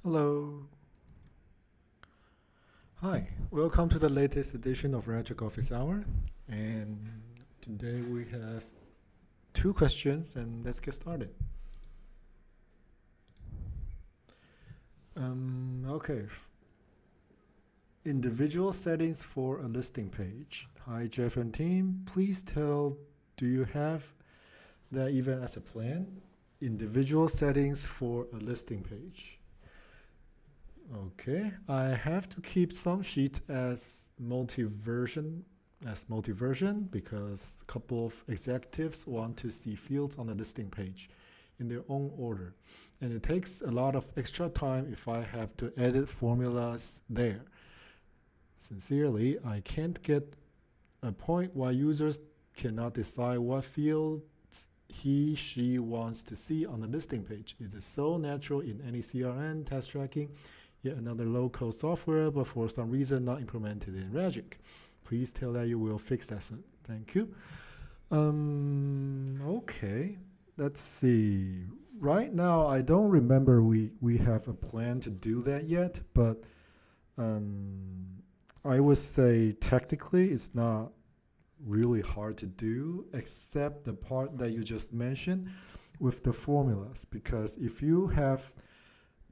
Hello. Hi. Welcome to the latest edition of Ragic Office Hour. And today we have two questions, and let's get started. Okay. Individual settings for a listing page. Hi, Jeff and team. Please tell, do you have that even as a plan? Individual settings for a listing page. Okay, I have to keep some sheets as multi-version because a couple of executives want to see fields on the listing page in their own order. And it takes a lot of extra time if I have to edit formulas there. Sincerely, I can't get a point why users cannot decide what fields she wants to see on the listing page. It is so natural in any CRM, task tracking, yet another low-code software, but for some reason not implemented in Ragic. Please tell that you will fix that soon. Thank you. Okay, let's see. Right now, I don't remember we have a plan to do that yet, but I would say technically it's not really hard to do, except the part that you just mentioned with the formulas. Because if you have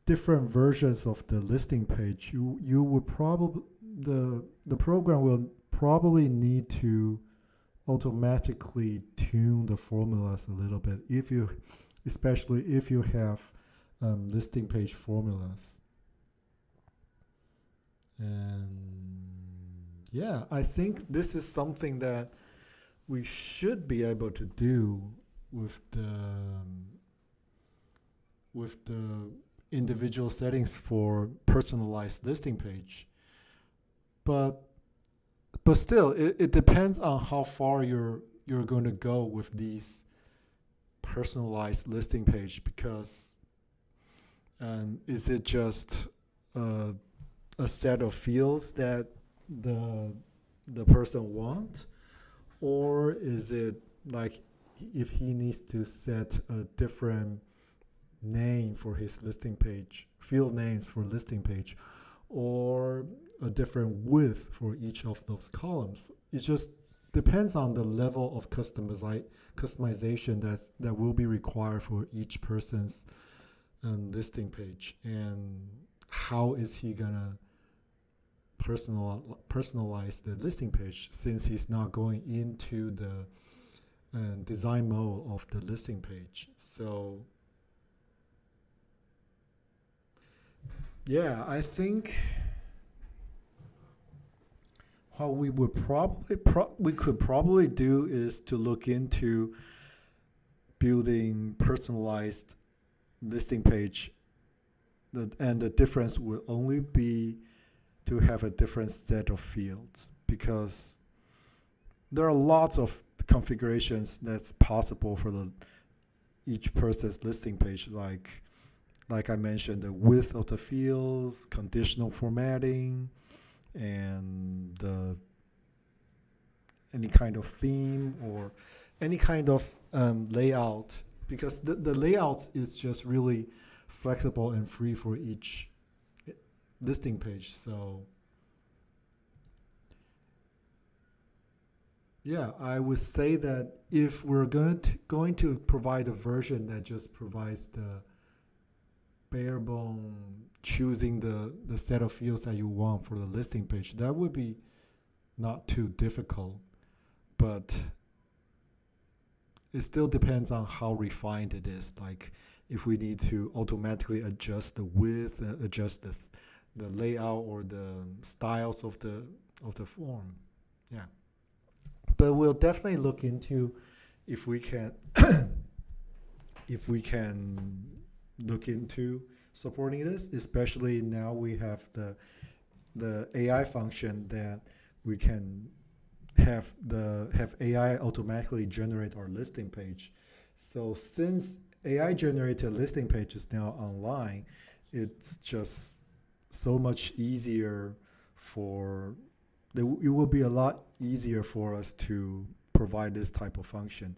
different versions of the listing page, you would probably the program will probably need to automatically tune the formulas a little bit especially if you have listing page formulas. And yeah, I think this is something that we should be able to do with the individual settings for personalized listing page. But still, it depends on how far you're going to go with these personalized listing page, because is it just a set of fields that the person wants, or is it like if he needs to set a different name for his listing page, field names for listing page, or a different width for each of those columns? It just depends on the level of customization that will be required for each person's listing page, and how is he gonna personalize the listing page, since he's not going into the design mode of the listing page. So yeah, I think what we would could probably do is to look into building personalized listing page, and the difference will only be to have a different set of fields, because there are lots of configurations that's possible for each person's listing page, like I mentioned, the width of the fields, conditional formatting, and any kind of theme or any kind of layout, because the layout is just really flexible and free for each listing page. So yeah, I would say that if we're going to provide a version that just provides the bare bone choosing the set of fields that you want for the listing page, that would be not too difficult. But it still depends on how refined it is. Like if we need to automatically adjust the width, adjust the layout or the styles of the form. Yeah. But we'll definitely look into if we can look into supporting this, especially now we have the AI function that we can have AI automatically generate our listing page. So since AI generated listing page is now online, it's just so much easier it will be a lot easier for us to provide this type of function.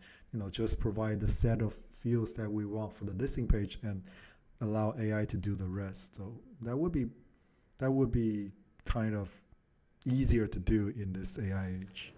Just provide the set of fields that we want for the listing page, and allow AI to do the rest. So that would be kind of easier to do in this AI age.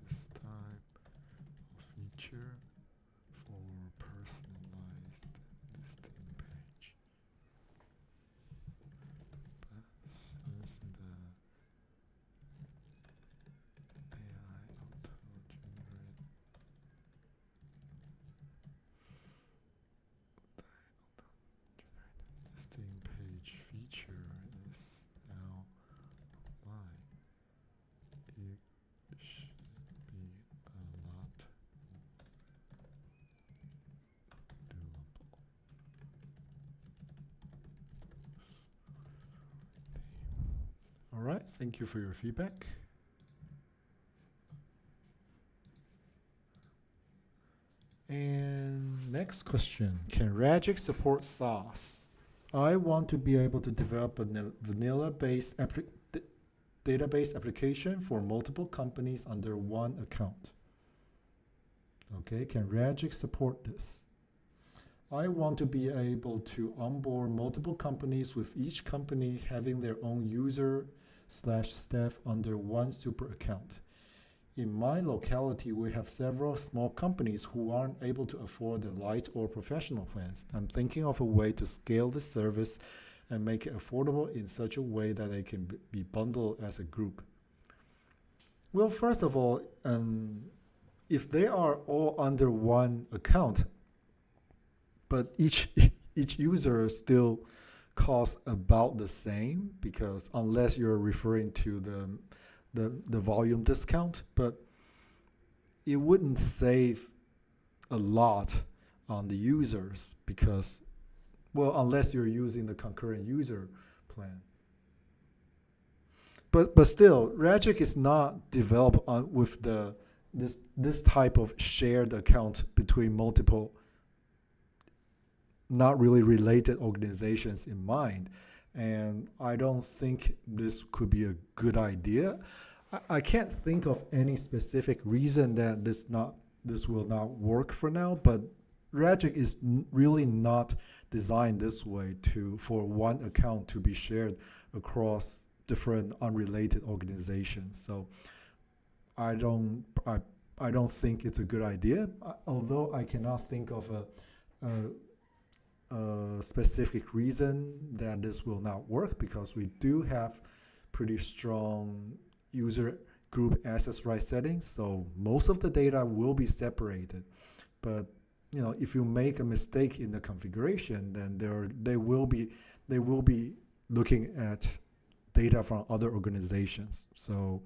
This type of feature for personalized listing page. But since the AI auto-generate listing page feature is now online, it should be a lot doable. All right, thank you for your feedback. And next question, can Ragic support SaaS? I want to be able to develop a vanilla-based database application for multiple companies under one account. Okay, can Ragic support this? I want to be able to onboard multiple companies with each company having their own user/staff under one super account. In my locality, we have several small companies who aren't able to afford the light or professional plans. I'm thinking of a way to scale this service and make it affordable in such a way that they can be bundled as a group. Well, first of all, if they are all under one account, but each user still costs about the same, because unless you're referring to the volume discount, but it wouldn't save a lot on the users because, well, unless you're using the concurrent user plan. But still, Ragic is not developed with this type of shared account between multiple not really related organizations in mind. And I don't think this could be a good idea. I can't think of any specific reason that this will not work for now, but Ragic is really not designed this way for one account to be shared across different unrelated organizations. So I don't think it's a good idea, although I cannot think of a specific reason that this will not work, because we do have pretty strong user group access right settings, so most of the data will be separated. But if you make a mistake in the configuration, then they will be looking at data from other organizations. So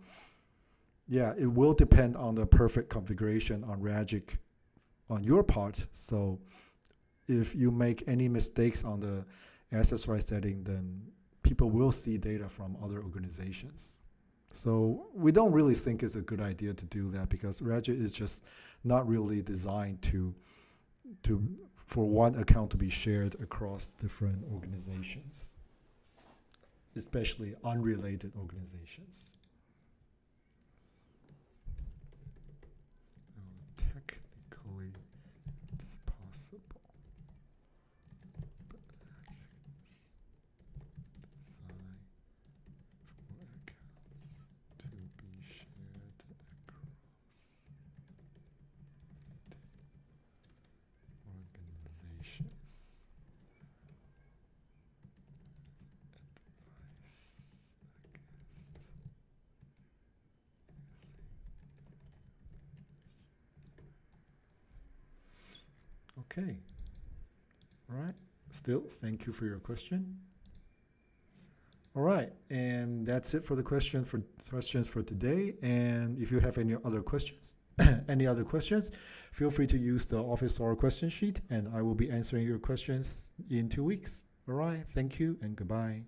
yeah, it will depend on the perfect configuration on Ragic on your part. So if you make any mistakes on the access right setting, then people will see data from other organizations. So we don't really think it's a good idea to do that, because Ragic is just not really designed for one account to be shared across different organizations, especially unrelated organizations. Technically, it's possible. Okay. All right. Still, thank you for your question. All right, and that's it for the questions for today. And if you have any other questions, feel free to use the Office Hour question sheet, and I will be answering your questions in 2 weeks. All right, thank you and goodbye.